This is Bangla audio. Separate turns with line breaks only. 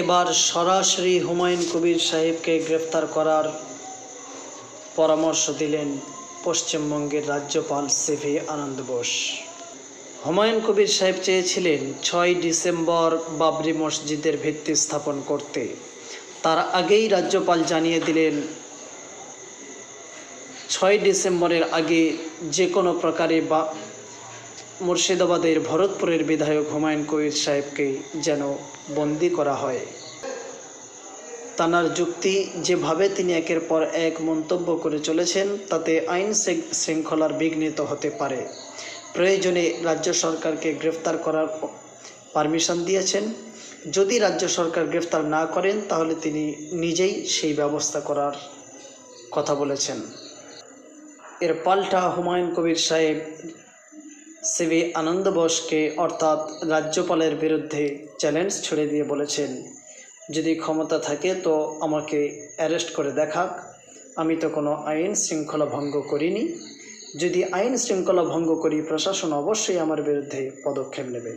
এবার সরাসরি হুমায়ুন কবির সাহেবকে গ্রেফতার করার পরামর্শ দিলেন পশ্চিমবঙ্গের রাজ্যপাল সিভি আনন্দ বোস। হুমায়ুন কবির সাহেব চেয়েছিলেন 6 ডিসেম্বর বাবরি মসজিদের ভিত্তি স্থাপন করতে। তার আগেই রাজ্যপাল জানিয়ে দিলেন 6 ডিসেম্বরের আগে যে কোনো প্রকারে মুর্শিদাবাদের ভরতপুরের বিধায়ক হুমায়ুন কবির সাহেবকে যেন বন্দি করা হয়। তানার যুক্তি, যেভাবে তিনি একের পর এক মন্তব্য করে চলেছেন তাতে আইন শৃঙ্খলার বিঘ্নিত হতে পারে। প্রয়োজনে রাজ্য সরকারকে গ্রেফতার করার পারমিশন দিয়েছেন। যদি রাজ্য সরকার গ্রেফতার না করেন তাহলে তিনি নিজেই সেই ব্যবস্থা করার কথা বলেছেন। এর পাল্টা হুমায়ুন কবির সাহেব সিভি আনন্দ বোসকে অর্থাৎ রাজ্যপালের বিরুদ্ধে চ্যালেঞ্জ ছুড়ে দিয়ে বলেছেন, যদি ক্ষমতা থাকে তো আমাকে অ্যারেস্ট করে দেখাক, আমি তো কোনো আইন শৃঙ্খলা ভঙ্গ করিনি। যদি আইন শৃঙ্খলা ভঙ্গ করি প্রশাসন অবশ্যই আমার বিরুদ্ধে পদক্ষেপ নেবে।